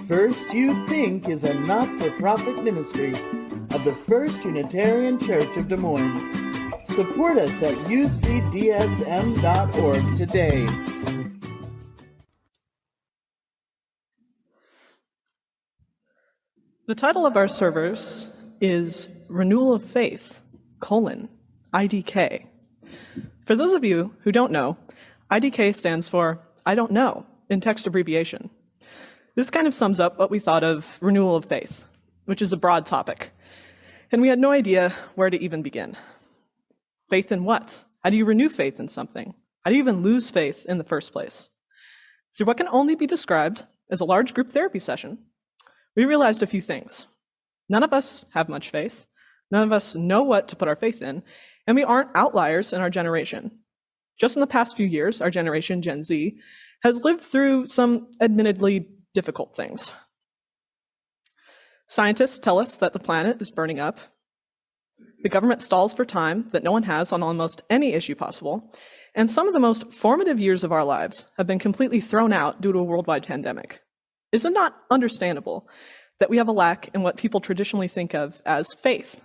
First You Think is a not-for-profit ministry of the First Unitarian Church of Des Moines. Support us at ucdsm.org today. The title of our servers is Renewal of Faith, IDK. For those of you who don't know, IDK stands for I don't know in text abbreviation. This kind of sums up what we thought of renewal of faith, which is a broad topic. And we had no idea where to even begin. Faith in what? How do you renew faith in something? How do you even lose faith in the first place? Through what can only be described as a large group therapy session, we realized a few things. None of us have much faith. None of us know what to put our faith in, and we aren't outliers in our generation. Just in the past few years, our generation, Gen Z, has lived through some admittedly difficult things. Scientists tell us that the planet is burning up. The government stalls for time that no one has on almost any issue possible, and some of the most formative years of our lives have been completely thrown out due to a worldwide pandemic. Is it not understandable that we have a lack in what people traditionally think of as faith?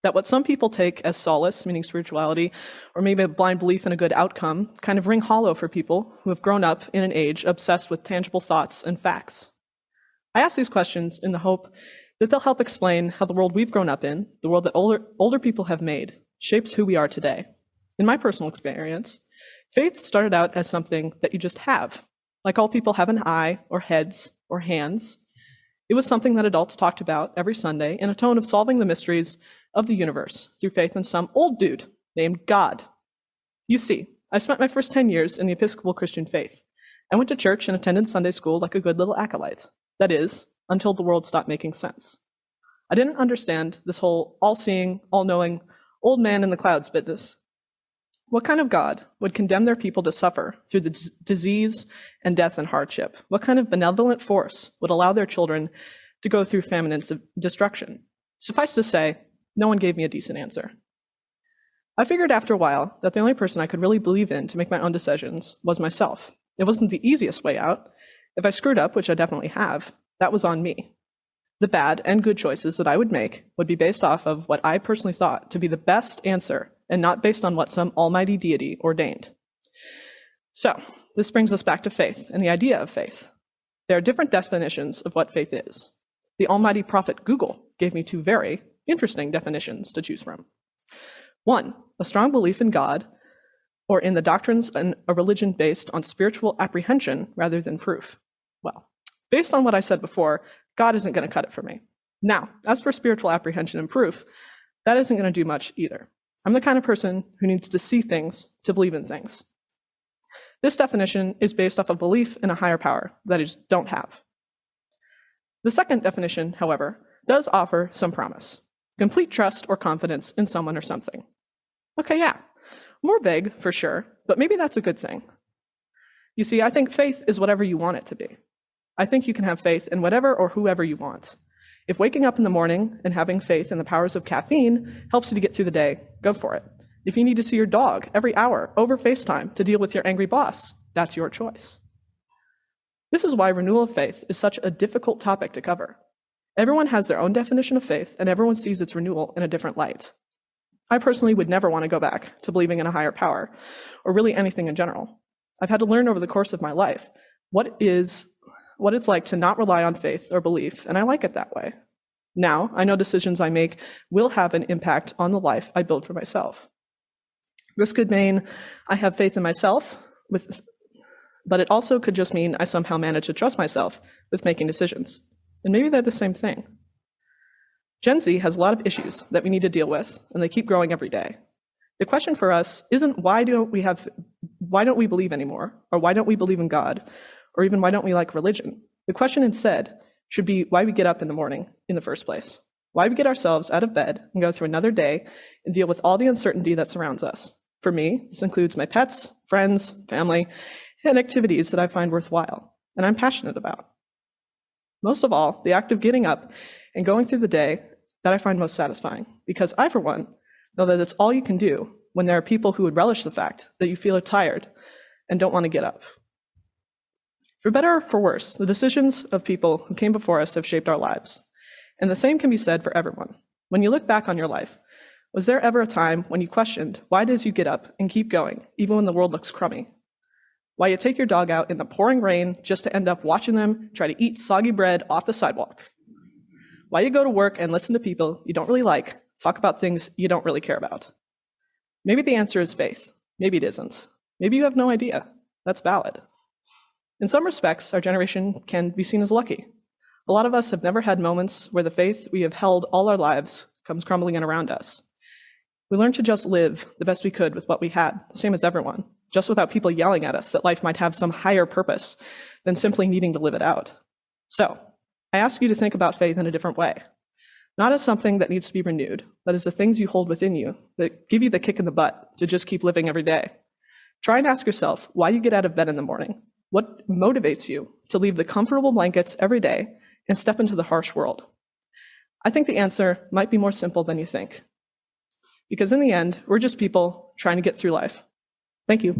That what some people take as solace, meaning spirituality, or maybe a blind belief in a good outcome, kind of ring hollow for people who have grown up in an age obsessed with tangible thoughts and facts. I ask these questions in the hope that they'll help explain how the world we've grown up in, the world that older people have made, shapes who we are today. In my personal experience, faith started out as something that you just have. Like all people have an eye, or heads, or hands. It was something that adults talked about every Sunday in a tone of solving the mysteries of the universe through faith in some old dude named God. You see, I spent my first 10 years in the Episcopal Christian faith. I went to church and attended Sunday school like a good little acolyte. That is, until the world stopped making sense. I didn't understand this whole all-seeing, all-knowing, old man in the clouds business. What kind of God would condemn their people to suffer through the disease and death and hardship? What kind of benevolent force would allow their children to go through famine and destruction? Suffice to say, no one gave me a decent answer. I figured after a while that the only person I could really believe in to make my own decisions was myself. It wasn't the easiest way out. If I screwed up, which I definitely have, that was on me. The bad and good choices that I would make would be based off of what I personally thought to be the best answer and not based on what some almighty deity ordained. So, this brings us back to faith and the idea of faith. There are different definitions of what faith is. The almighty prophet Google gave me two very interesting definitions to choose from. One, a strong belief in God or in the doctrines and a religion based on spiritual apprehension rather than proof. Well, based on what I said before, God isn't going to cut it for me. Now, as for spiritual apprehension and proof, that isn't going to do much either. I'm the kind of person who needs to see things to believe in things. This definition is based off a belief in a higher power that I just don't have. The second definition, however, does offer some promise. Complete trust or confidence in someone or something. Okay, yeah, more vague for sure, but maybe that's a good thing. You see, I think faith is whatever you want it to be. I think you can have faith in whatever or whoever you want. If waking up in the morning and having faith in the powers of caffeine helps you to get through the day, go for it. If you need to see your dog every hour over FaceTime to deal with your angry boss, that's your choice. This is why renewal of faith is such a difficult topic to cover. Everyone has their own definition of faith, and everyone sees its renewal in a different light. I personally would never want to go back to believing in a higher power, or really anything in general. I've had to learn over the course of my life what it's like to not rely on faith or belief, and I like it that way. Now, I know decisions I make will have an impact on the life I build for myself. This could mean I have faith in myself, but it also could just mean I somehow manage to trust myself with making decisions. And maybe they're the same thing. Gen Z has a lot of issues that we need to deal with, and they keep growing every day. The question for us isn't why don't we believe anymore, or why don't we believe in God, or even why don't we like religion? The question instead should be why we get up in the morning in the first place. Why we get ourselves out of bed and go through another day and deal with all the uncertainty that surrounds us. For me, this includes my pets, friends, family, and activities that I find worthwhile, and I'm passionate about. Most of all, the act of getting up and going through the day that I find most satisfying, because I, for one, know that it's all you can do when there are people who would relish the fact that you feel tired and don't want to get up. For better or for worse, the decisions of people who came before us have shaped our lives. And the same can be said for everyone. When you look back on your life, was there ever a time when you questioned why it is you get up and keep going, even when the world looks crummy? Why you take your dog out in the pouring rain just to end up watching them try to eat soggy bread off the sidewalk? Why you go to work and listen to people you don't really like talk about things you don't really care about? Maybe the answer is faith. Maybe it isn't. Maybe you have no idea. That's valid. In some respects, our generation can be seen as lucky. A lot of us have never had moments where the faith we have held all our lives comes crumbling in around us. We learned to just live the best we could with what we had, the same as everyone, just without people yelling at us that life might have some higher purpose than simply needing to live it out. So, I ask you to think about faith in a different way. Not as something that needs to be renewed, but as the things you hold within you that give you the kick in the butt to just keep living every day. Try and ask yourself why you get out of bed in the morning. What motivates you to leave the comfortable blankets every day and step into the harsh world? I think the answer might be more simple than you think. Because in the end, we're just people trying to get through life. Thank you.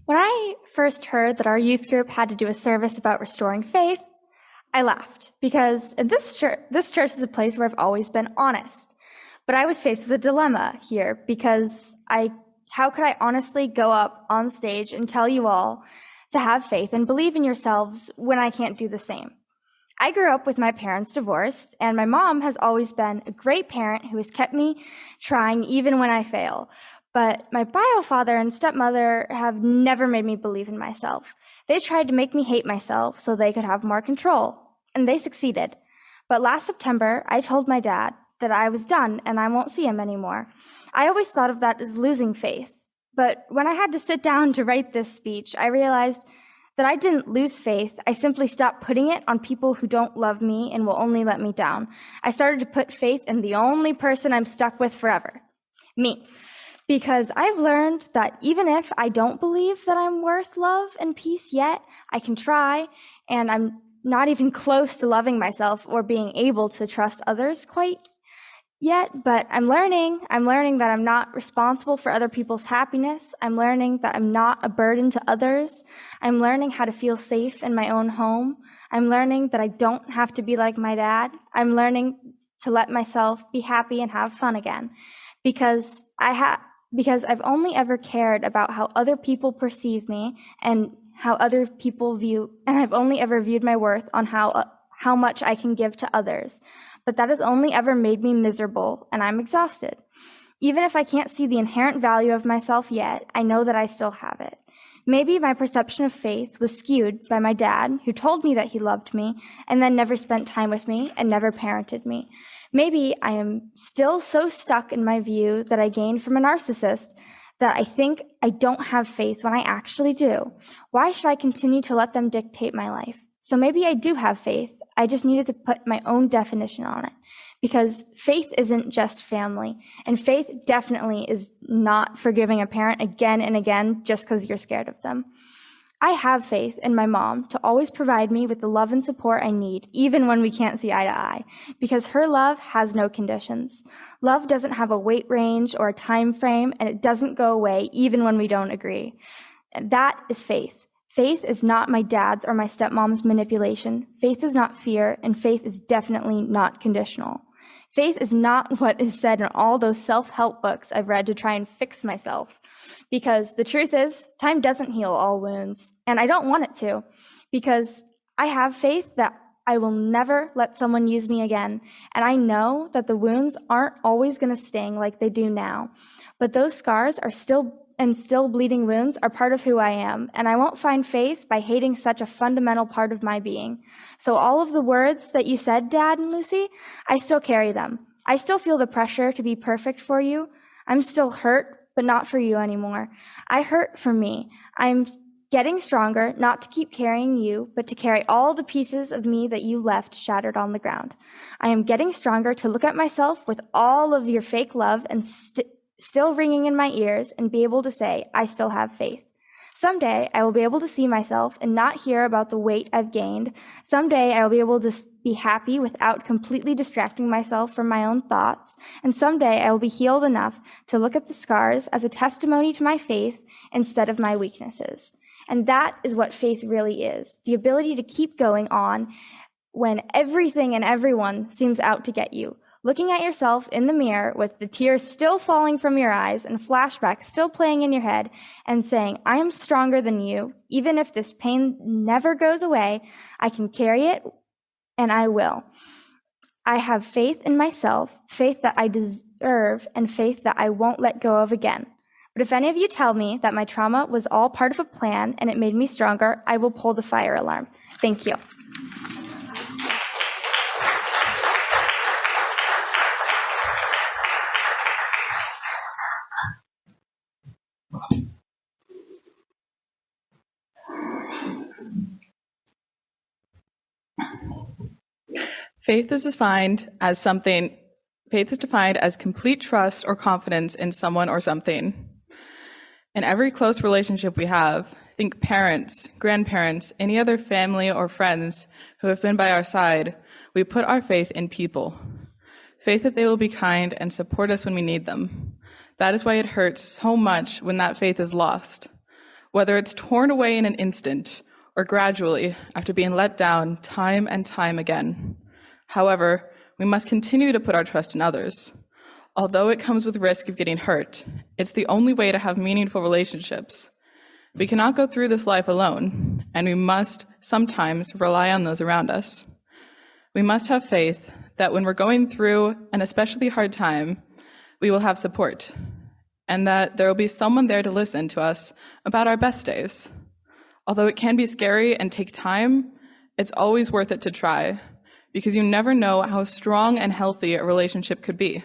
When I first heard that our youth group had to do a service about restoring faith, I laughed because this church is a place where I've always been honest. But I was faced with a dilemma here because how could I honestly go up on stage and tell you all to have faith and believe in yourselves when I can't do the same? I grew up with my parents divorced, and my mom has always been a great parent who has kept me trying even when I fail. But my bio father and stepmother have never made me believe in myself. They tried to make me hate myself so they could have more control, and they succeeded. But last September, I told my dad that I was done and I won't see him anymore. I always thought of that as losing faith. But when I had to sit down to write this speech, I realized that I didn't lose faith. I simply stopped putting it on people who don't love me and will only let me down. I started to put faith in the only person I'm stuck with forever, me. Because I've learned that even if I don't believe that I'm worth love and peace yet, I can try, and I'm not even close to loving myself or being able to trust others quite yet, but I'm learning that I'm not responsible for other people's happiness. I'm learning that I'm not a burden to others. I'm learning how to feel safe in my own home. I'm learning that I don't have to be like my dad. I'm learning to let myself be happy and have fun again, because I've only ever cared about how other people perceive me and how other people view, and I've only ever viewed my worth on how much I can give to others. But that has only ever made me miserable, and I'm exhausted. Even if I can't see the inherent value of myself yet, I know that I still have it. Maybe my perception of faith was skewed by my dad, who told me that he loved me and then never spent time with me and never parented me. Maybe I am still so stuck in my view that I gained from a narcissist that I think I don't have faith when I actually do. Why should I continue to let them dictate my life? So maybe I do have faith. I just needed to put my own definition on it, because faith isn't just family, and faith definitely is not forgiving a parent again and again just because you're scared of them. I have faith in my mom to always provide me with the love and support I need, even when we can't see eye to eye, because her love has no conditions. Love doesn't have a weight range or a time frame, and it doesn't go away even when we don't agree. And that is faith. Faith is not my dad's or my stepmom's manipulation. Faith is not fear, and faith is definitely not conditional. Faith is not what is said in all those self-help books I've read to try and fix myself. Because the truth is, time doesn't heal all wounds, and I don't want it to, because I have faith that I will never let someone use me again, and I know that the wounds aren't always going to sting like they do now, but those scars are still bleeding wounds are part of who I am, and I won't find faith by hating such a fundamental part of my being. So all of the words that you said, Dad and Lucy, I still carry them. I still feel the pressure to be perfect for you. I'm still hurt, but not for you anymore. I hurt for me. I'm getting stronger, not to keep carrying you, but to carry all the pieces of me that you left shattered on the ground. I am getting stronger to look at myself with all of your fake love and still ringing in my ears and be able to say, I still have faith. Someday, I will be able to see myself and not hear about the weight I've gained. Someday, I will be able to be happy without completely distracting myself from my own thoughts. And someday, I will be healed enough to look at the scars as a testimony to my faith instead of my weaknesses. And that is what faith really is, the ability to keep going on when everything and everyone seems out to get you. Looking at yourself in the mirror with the tears still falling from your eyes and flashbacks still playing in your head and saying, I am stronger than you. Even if this pain never goes away, I can carry it and I will. I have faith in myself, faith that I deserve, and faith that I won't let go of again. But if any of you tell me that my trauma was all part of a plan and it made me stronger, I will pull the fire alarm. Thank you. Faith is defined as complete trust or confidence in someone or something. In every close relationship we have, think parents, grandparents, any other family or friends who have been by our side, we put our faith in people. Faith that they will be kind and support us when we need them. That is why it hurts so much when that faith is lost, whether it's torn away in an instant or gradually after being let down time and time again. However, we must continue to put our trust in others. Although it comes with risk of getting hurt, it's the only way to have meaningful relationships. We cannot go through this life alone, and we must sometimes rely on those around us. We must have faith that when we're going through an especially hard time, we will have support, and that there will be someone there to listen to us about our best days. Although it can be scary and take time, it's always worth it to try, because you never know how strong and healthy a relationship could be.